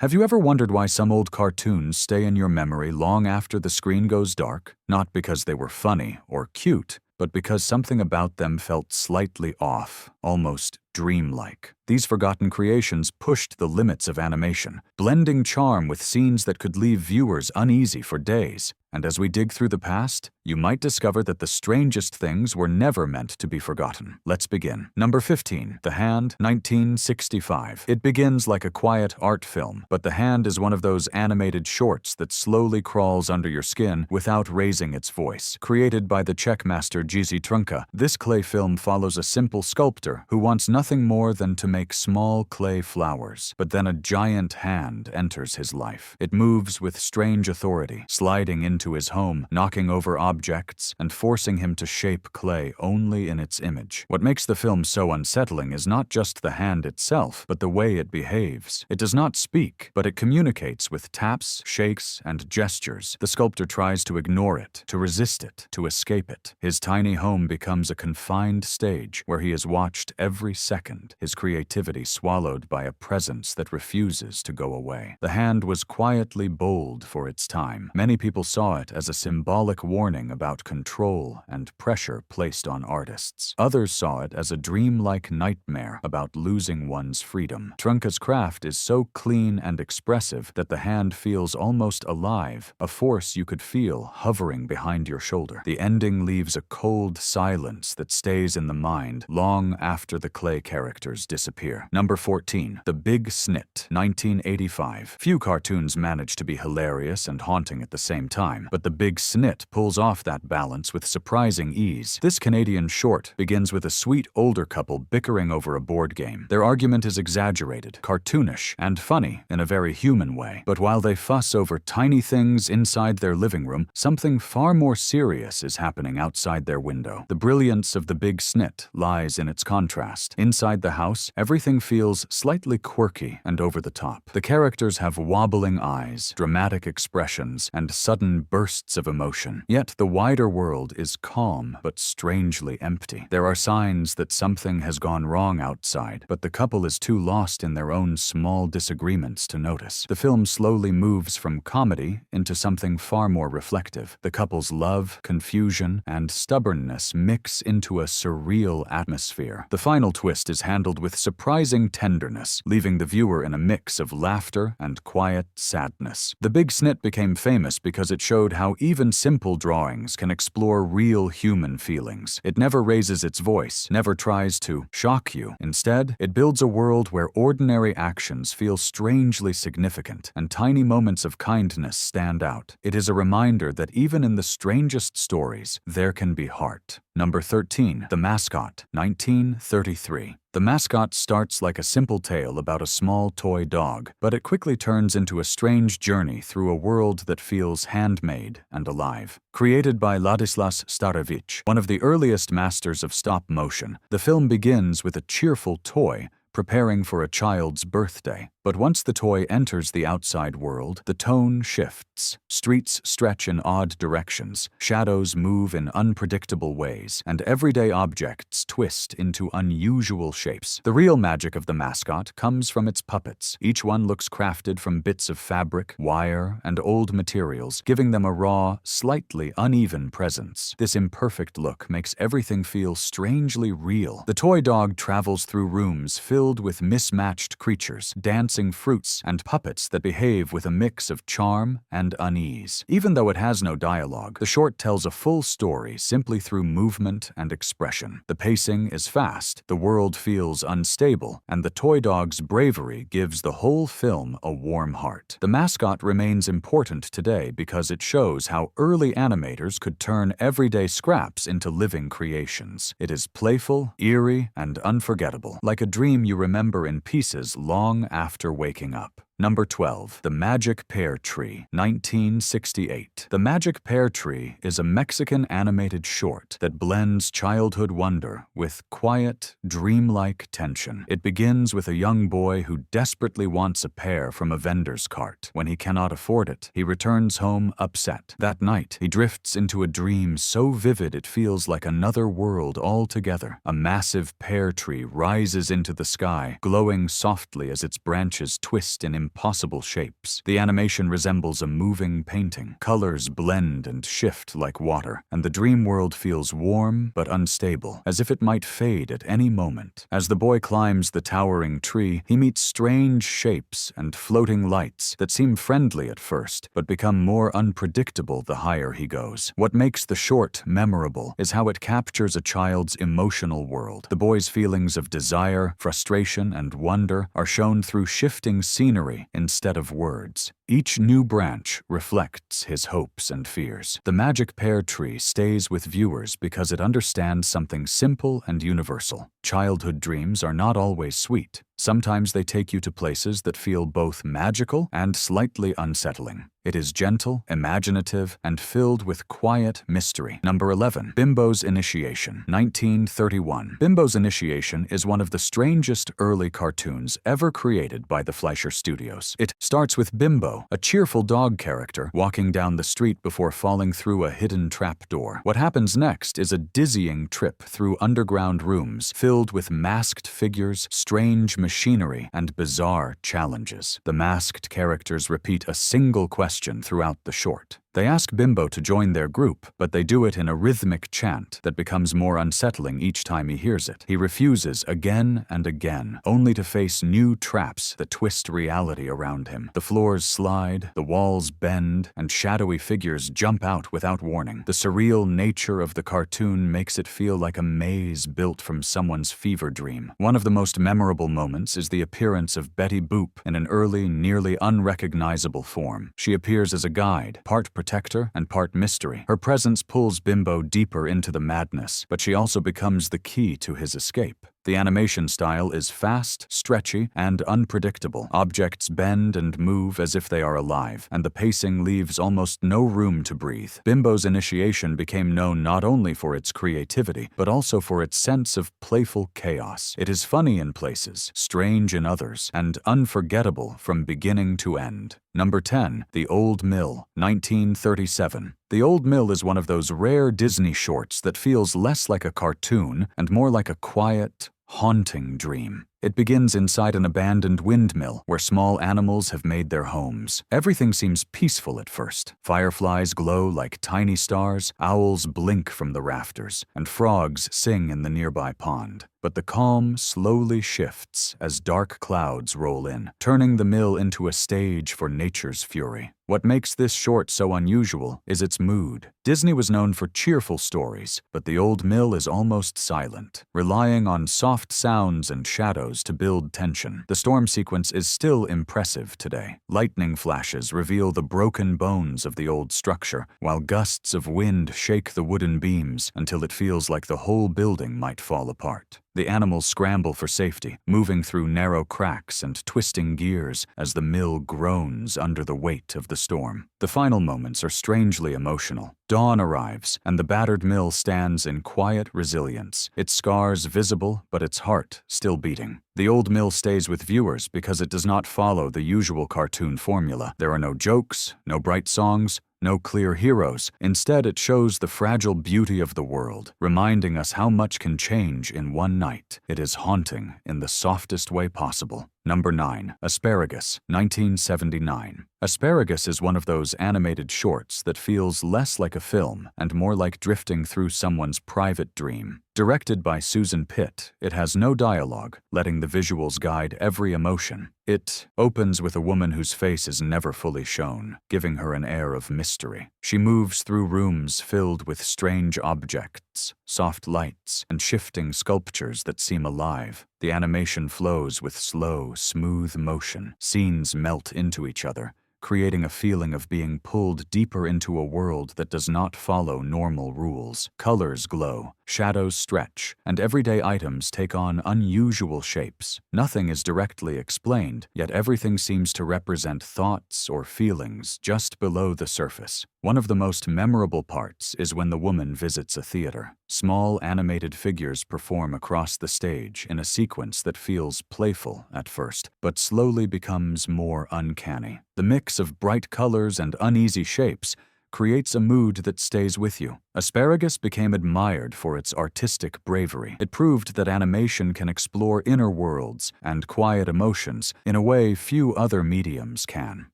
Have you ever wondered why some old cartoons stay in your memory long after the screen goes dark? Not because they were funny or cute, but because something about them felt slightly off, almost dreamlike. These forgotten creations pushed the limits of animation, blending charm with scenes that could leave viewers uneasy for days. And as we dig through the past, you might discover that the strangest things were never meant to be forgotten. Let's begin. Number 15. The Hand, 1965. It begins like a quiet art film, but The Hand is one of those animated shorts that slowly crawls under your skin without raising its voice. Created by the Czech master Jiří Trnka, this clay film follows a simple sculptor who wants nothing more than to make small clay flowers. But then a giant hand enters his life. It moves with strange authority, sliding into his home, knocking over objects, and forcing him to shape clay only in its image. What makes the film so unsettling is not just the hand itself, but the way it behaves. It does not speak, but it communicates with taps, shakes, and gestures. The sculptor tries to ignore it, to resist it, to escape it. His tiny home becomes a confined stage where he is watched every second, his creativity swallowed by a presence that refuses to go away. The Hand was quietly bold for its time. Many people saw it as a symbolic warning about control and pressure placed on artists. Others saw it as a dreamlike nightmare about losing one's freedom. Trnka's craft is so clean and expressive that the hand feels almost alive, a force you could feel hovering behind your shoulder. The ending leaves a cold silence that stays in the mind long after the clay characters disappear. Number 14. The Big Snit, 1985. Few cartoons manage to be hilarious and haunting at the same time, but The Big Snit pulls off that balance with surprising ease. This Canadian short begins with a sweet older couple bickering over a board game. Their argument is exaggerated, cartoonish, and funny in a very human way. But while they fuss over tiny things inside their living room, something far more serious is happening outside their window. The brilliance of The Big Snit lies in its contrast. Inside the house, everything feels slightly quirky and over the top. The characters have wobbling eyes, dramatic expressions, and sudden bursts of emotion. Yet the wider world is calm but strangely empty. There are signs that something has gone wrong outside, but the couple is too lost in their own small disagreements to notice. The film slowly moves from comedy into something far more reflective. The couple's love, confusion, and stubbornness mix into a surreal atmosphere. The final twist is handled with surprising tenderness, leaving the viewer in a mix of laughter and quiet sadness. The Big Snit became famous because it showed how even simple drawings can explore real human feelings. It never raises its voice, never tries to shock you. Instead, it builds a world where ordinary actions feel strangely significant and tiny moments of kindness stand out. It is a reminder that even in the strangest stories, there can be heart. Number 13. The Mascot, 1933. The Mascot starts like a simple tale about a small toy dog, but it quickly turns into a strange journey through a world that feels handmade and alive. Created by Ladislas Starevich, one of the earliest masters of stop motion, the film begins with a cheerful toy preparing for a child's birthday. But once the toy enters the outside world, the tone shifts. Streets stretch in odd directions, shadows move in unpredictable ways, and everyday objects twist into unusual shapes. The real magic of the Mascot comes from its puppets. Each one looks crafted from bits of fabric, wire, and old materials, giving them a raw, slightly uneven presence. This imperfect look makes everything feel strangely real. The toy dog travels through rooms filled with mismatched creatures, dancing fruits, and puppets that behave with a mix of charm and unease. Even though it has no dialogue, the short tells a full story simply through movement and expression. The pacing is fast, the world feels unstable, and the toy dog's bravery gives the whole film a warm heart. The Mascot remains important today because it shows how early animators could turn everyday scraps into living creations. It is playful, eerie, and unforgettable, like a dream you remember in pieces long after waking up. Number 12. The Magic Pear Tree, 1968. The Magic Pear Tree is a Mexican animated short that blends childhood wonder with quiet, dreamlike tension. It begins with a young boy who desperately wants a pear from a vendor's cart. When he cannot afford it, he returns home upset. That night, he drifts into a dream so vivid it feels like another world altogether. A massive pear tree rises into the sky, glowing softly as its branches twist in impossible shapes. The animation resembles a moving painting. Colors blend and shift like water, and the dream world feels warm but unstable, as if it might fade at any moment. As the boy climbs the towering tree, he meets strange shapes and floating lights that seem friendly at first, but become more unpredictable the higher he goes. What makes the short memorable is how it captures a child's emotional world. The boy's feelings of desire, frustration, and wonder are shown through shifting scenery instead of words. Each new branch reflects his hopes and fears. The magic pear tree stays with viewers because it understands something simple and universal. Childhood dreams are not always sweet. Sometimes they take you to places that feel both magical and slightly unsettling. It is gentle, imaginative, and filled with quiet mystery. Number 11. Bimbo's Initiation, 1931. Bimbo's Initiation is one of the strangest early cartoons ever created by the Fleischer Studios. It starts with Bimbo, a cheerful dog character, walking down the street before falling through a hidden trapdoor. What happens next is a dizzying trip through underground rooms filled with masked figures, strange machinery, and bizarre challenges. The masked characters repeat a single question throughout the short. They ask Bimbo to join their group, but they do it in a rhythmic chant that becomes more unsettling each time he hears it. He refuses again and again, only to face new traps that twist reality around him. The floors slide, the walls bend, and shadowy figures jump out without warning. The surreal nature of the cartoon makes it feel like a maze built from someone's fever dream. One of the most memorable moments is the appearance of Betty Boop in an early, nearly unrecognizable form. She appears as a guide, part protector and part mystery. Her presence pulls Bimbo deeper into the madness, but she also becomes the key to his escape. The animation style is fast, stretchy, and unpredictable. Objects bend and move as if they are alive, and the pacing leaves almost no room to breathe. Bimbo's Initiation became known not only for its creativity, but also for its sense of playful chaos. It is funny in places, strange in others, and unforgettable from beginning to end. Number 10. The Old Mill, 1937. The Old Mill is one of those rare Disney shorts that feels less like a cartoon and more like a quiet, haunting dream. It begins inside an abandoned windmill where small animals have made their homes. Everything seems peaceful at first. Fireflies glow like tiny stars, owls blink from the rafters, and frogs sing in the nearby pond. But the calm slowly shifts as dark clouds roll in, turning the mill into a stage for nature's fury. What makes this short so unusual is its mood. Disney was known for cheerful stories, but the Old Mill is almost silent, relying on soft sounds and shadows to build tension. The storm sequence is still impressive today. Lightning flashes reveal the broken bones of the old structure, while gusts of wind shake the wooden beams until it feels like the whole building might fall apart. The animals scramble for safety, moving through narrow cracks and twisting gears as the mill groans under the weight of the storm. The final moments are strangely emotional. Dawn arrives, and the battered mill stands in quiet resilience, its scars visible, but its heart still beating. The Old Mill stays with viewers because it does not follow the usual cartoon formula. There are no jokes, no bright songs, no clear heroes. Instead, it shows the fragile beauty of the world, reminding us how much can change in one night. It is haunting in the softest way possible. Number 9. Asparagus, 1979. Asparagus is one of those animated shorts that feels less like a film and more like drifting through someone's private dream. Directed by Susan Pitt, it has no dialogue, letting the visuals guide every emotion. It opens with a woman whose face is never fully shown, giving her an air of mystery. She moves through rooms filled with strange objects, soft lights, and shifting sculptures that seem alive. The animation flows with slow, smooth motion. Scenes melt into each other, creating a feeling of being pulled deeper into a world that does not follow normal rules. Colors glow, shadows stretch, and everyday items take on unusual shapes. Nothing is directly explained, yet everything seems to represent thoughts or feelings just below the surface. One of the most memorable parts is when the woman visits a theater. Small animated figures perform across the stage in a sequence that feels playful at first, but slowly becomes more uncanny. The mix of bright colors and uneasy shapes creates a mood that stays with you, Asparagus became admired for its artistic bravery. It proved that animation can explore inner worlds and quiet emotions in a way few other mediums can.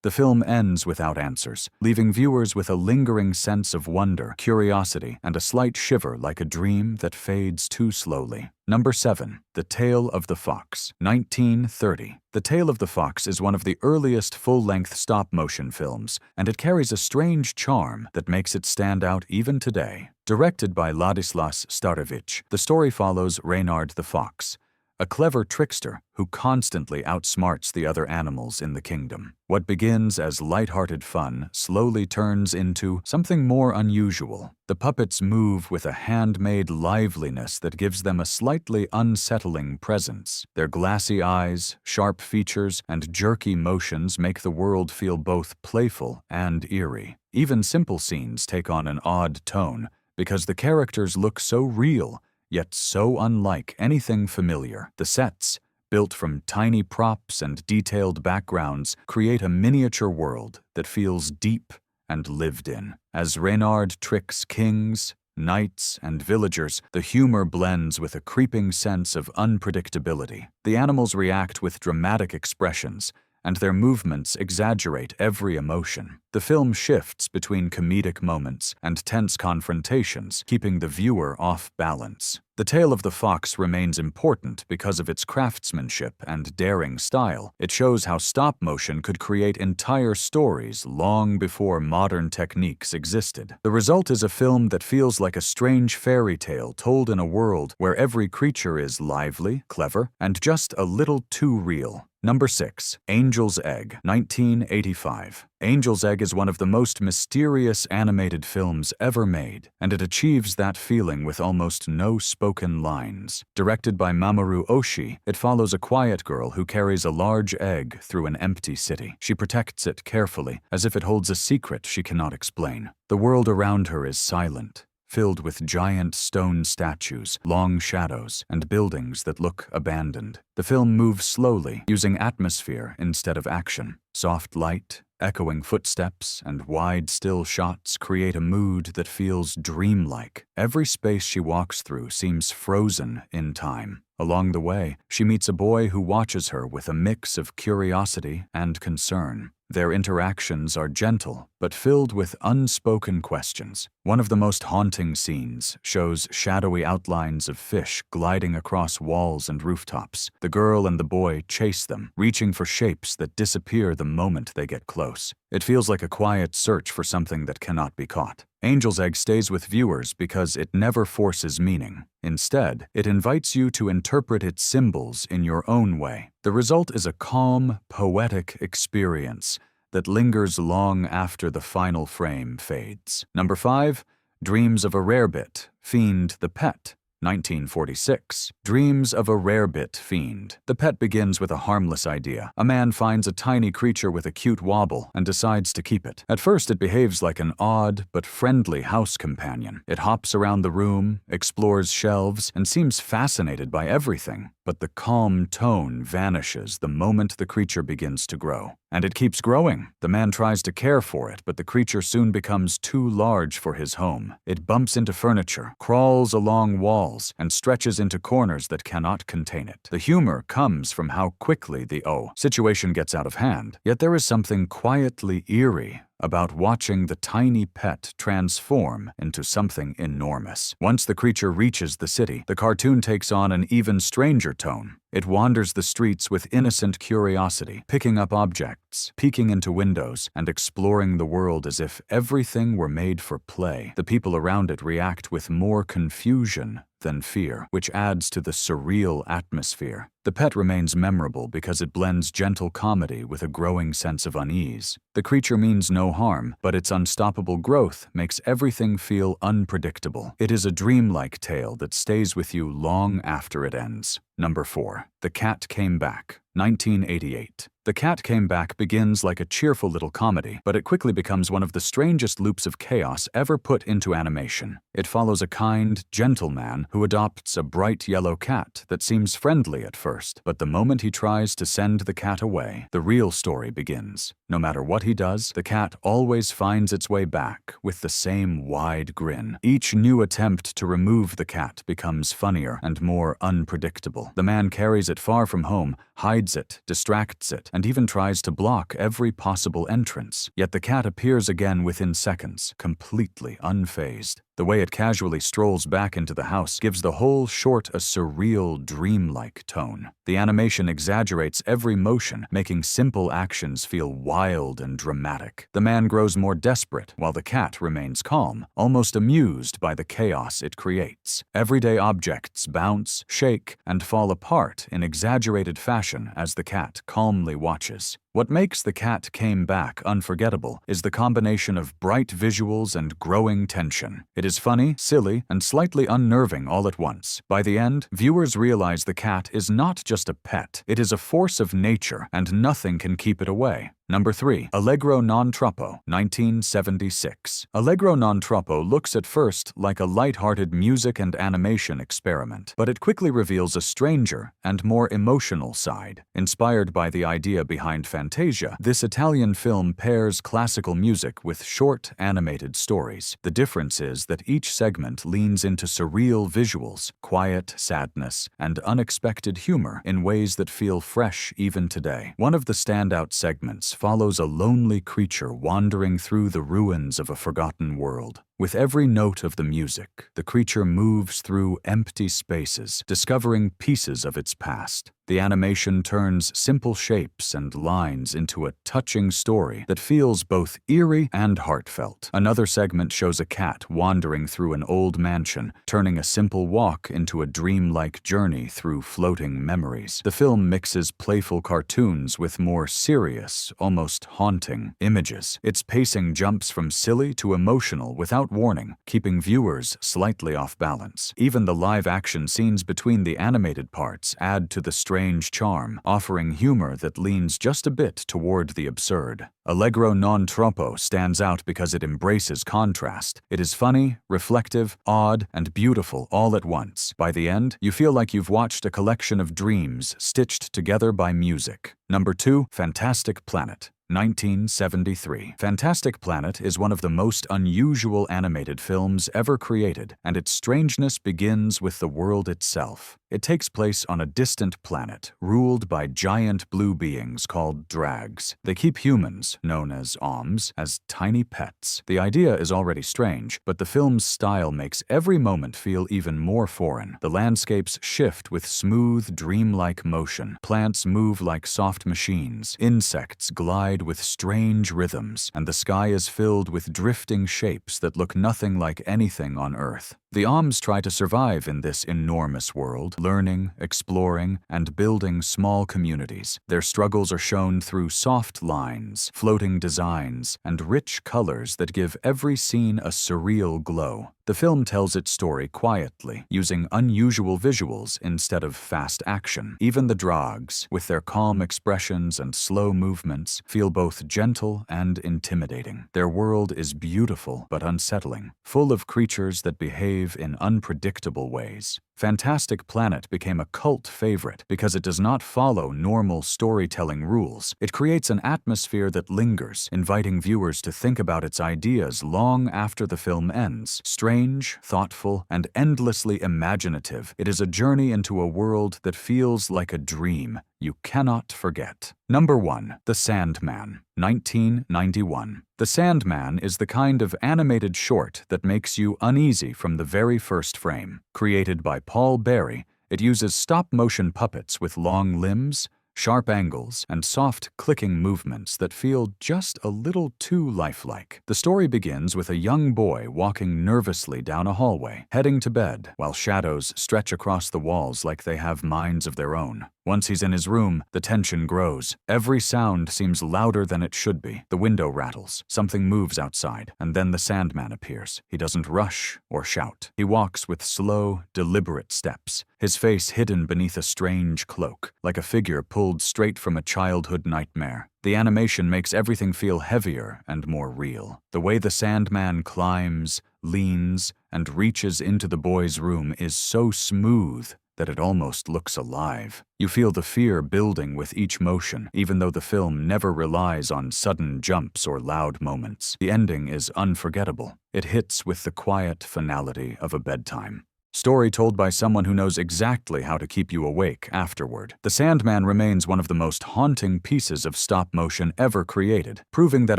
The film ends without answers, leaving viewers with a lingering sense of wonder, curiosity, and a slight shiver like a dream that fades too slowly. Number 7. The Tale of the Fox, 1930. The Tale of the Fox is one of the earliest full-length stop-motion films, and it carries a strange charm that makes it stand out even today. Directed by Ladislas Starevich, the story follows Reynard the Fox, a clever trickster who constantly outsmarts the other animals in the kingdom. What begins as light-hearted fun slowly turns into something more unusual. The puppets move with a handmade liveliness that gives them a slightly unsettling presence. Their glassy eyes, sharp features, and jerky motions make the world feel both playful and eerie. Even simple scenes take on an odd tone because the characters look so real, yet so unlike anything familiar. The sets, built from tiny props and detailed backgrounds, create a miniature world that feels deep and lived in. As Reynard tricks kings, knights, and villagers, the humor blends with a creeping sense of unpredictability. The animals react with dramatic expressions, and their movements exaggerate every emotion. The film shifts between comedic moments and tense confrontations, keeping the viewer off balance. The Tale of the Fox remains important because of its craftsmanship and daring style. It shows how stop motion could create entire stories long before modern techniques existed. The result is a film that feels like a strange fairy tale told in a world where every creature is lively, clever, and just a little too real. Number 6. Angel's Egg, 1985. Angel's Egg is one of the most mysterious animated films ever made, and it achieves that feeling with almost no spoken lines. Directed by Mamoru Oshii, it follows a quiet girl who carries a large egg through an empty city. She protects it carefully, as if it holds a secret she cannot explain. The world around her is silent, filled with giant stone statues, long shadows, and buildings that look abandoned. The film moves slowly, using atmosphere instead of action. Soft light, echoing footsteps, and wide, still shots create a mood that feels dreamlike. Every space she walks through seems frozen in time. Along the way, she meets a boy who watches her with a mix of curiosity and concern. Their interactions are gentle, but filled with unspoken questions. One of the most haunting scenes shows shadowy outlines of fish gliding across walls and rooftops. The girl and the boy chase them, reaching for shapes that disappear the moment they get close. It feels like a quiet search for something that cannot be caught. Angel's Egg stays with viewers because it never forces meaning. Instead, it invites you to interpret its symbols in your own way. The result is a calm, poetic experience that lingers long after the final frame fades. Number 5. Dreams of a Rarebit, Fiend the Pet, 1946. Dreams of a Rarebit Fiend. The pet begins with a harmless idea. A man finds a tiny creature with a cute wobble and decides to keep it. At first, it behaves like an odd but friendly house companion. It hops around the room, explores shelves, and seems fascinated by everything. But the calm tone vanishes the moment the creature begins to grow. And it keeps growing. The man tries to care for it, but the creature soon becomes too large for his home. It bumps into furniture, crawls along walls, and stretches into corners that cannot contain it. The humor comes from how quickly the situation gets out of hand. Yet there is something quietly eerie about watching the tiny pet transform into something enormous. Once the creature reaches the city, the cartoon takes on an even stranger tone. It wanders the streets with innocent curiosity, picking up objects, peeking into windows, and exploring the world as if everything were made for play. The people around it react with more confusion than fear, which adds to the surreal atmosphere. The pet remains memorable because it blends gentle comedy with a growing sense of unease. The creature means no harm, but its unstoppable growth makes everything feel unpredictable. It is a dreamlike tale that stays with you long after it ends. Number 4. The Cat Came Back, 1988. The Cat Came Back begins like a cheerful little comedy, but it quickly becomes one of the strangest loops of chaos ever put into animation. It follows a kind, gentle man who adopts a bright yellow cat that seems friendly at first, but the moment he tries to send the cat away, the real story begins. No matter what he does, the cat always finds its way back with the same wide grin. Each new attempt to remove the cat becomes funnier and more unpredictable. The man carries it far from home, hides it, distracts it, and even tries to block every possible entrance. Yet the cat appears again within seconds, completely unfazed. The way it casually strolls back into the house gives the whole short a surreal, dreamlike tone. The animation exaggerates every motion, making simple actions feel wild and dramatic. The man grows more desperate, while the cat remains calm, almost amused by the chaos it creates. Everyday objects bounce, shake, and fall apart in exaggerated fashion as the cat calmly watches. What makes The Cat Came Back unforgettable is the combination of bright visuals and growing tension. It is funny, silly, and slightly unnerving all at once. By the end, viewers realize the cat is not just a pet, it is a force of nature, and nothing can keep it away. Number 3. Allegro Non Troppo, 1976. Allegro Non Troppo looks at first like a light-hearted music and animation experiment, but it quickly reveals a stranger and more emotional side. Inspired by the idea behind Fantasia, this Italian film pairs classical music with short, animated stories. The difference is that each segment leans into surreal visuals, quiet sadness, and unexpected humor in ways that feel fresh even today. One of the standout segments follows a lonely creature wandering through the ruins of a forgotten world. With every note of the music, the creature moves through empty spaces, discovering pieces of its past. The animation turns simple shapes and lines into a touching story that feels both eerie and heartfelt. Another segment shows a cat wandering through an old mansion, turning a simple walk into a dreamlike journey through floating memories. The film mixes playful cartoons with more serious, almost haunting images. Its pacing jumps from silly to emotional without warning, keeping viewers slightly off balance. Even the live-action scenes between the animated parts add to the strange charm, offering humor that leans just a bit toward the absurd. Allegro Non Troppo stands out because it embraces contrast. It is funny, reflective, odd, and beautiful all at once. By the end, you feel like you've watched a collection of dreams stitched together by music. Number 2. Fantastic Planet, 1973. Fantastic Planet is one of the most unusual animated films ever created, and its strangeness begins with the world itself. It takes place on a distant planet, ruled by giant blue beings called drags. They keep humans, known as Oms, as tiny pets. The idea is already strange, but the film's style makes every moment feel even more foreign. The landscapes shift with smooth, dreamlike motion. Plants move like soft machines. Insects glide with strange rhythms, and the sky is filled with drifting shapes that look nothing like anything on Earth. The Oms try to survive in this enormous world, learning, exploring, and building small communities. Their struggles are shown through soft lines, floating designs, and rich colors that give every scene a surreal glow. The film tells its story quietly, using unusual visuals instead of fast action. Even the Drogs, with their calm expressions and slow movements, feel both gentle and intimidating. Their world is beautiful but unsettling, full of creatures that behave in unpredictable ways. Fantastic Planet became a cult favorite because it does not follow normal storytelling rules. It creates an atmosphere that lingers, inviting viewers to think about its ideas long after the film ends. Strange, thoughtful, and endlessly imaginative, it is a journey into a world that feels like a dream you cannot forget. Number 1. The Sandman, 1991. The Sandman is the kind of animated short that makes you uneasy from the very first frame. Created by Paul Berry, it uses stop-motion puppets with long limbs, sharp angles, and soft clicking movements that feel just a little too lifelike. The story begins with a young boy walking nervously down a hallway, heading to bed, while shadows stretch across the walls like they have minds of their own. Once he's in his room, the tension grows. Every sound seems louder than it should be. The window rattles, something moves outside, and then the Sandman appears. He doesn't rush or shout. He walks with slow, deliberate steps, his face hidden beneath a strange cloak, like a figure pulled straight from a childhood nightmare. The animation makes everything feel heavier and more real. The way the Sandman climbs, leans, and reaches into the boy's room is so smooth that it almost looks alive. You feel the fear building with each motion, even though the film never relies on sudden jumps or loud moments. The ending is unforgettable. It hits with the quiet finality of a bedtime story told by someone who knows exactly how to keep you awake afterward. The Sandman remains one of the most haunting pieces of stop motion ever created, proving that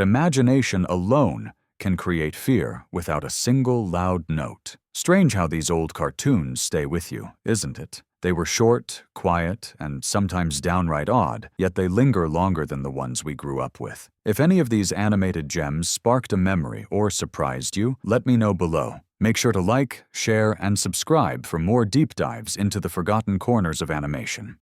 imagination alone can create fear without a single loud note. Strange how these old cartoons stay with you, isn't it? They were short, quiet, and sometimes downright odd, yet they linger longer than the ones we grew up with. If any of these animated gems sparked a memory or surprised you, let me know below. Make sure to like, share, and subscribe for more deep dives into the forgotten corners of animation.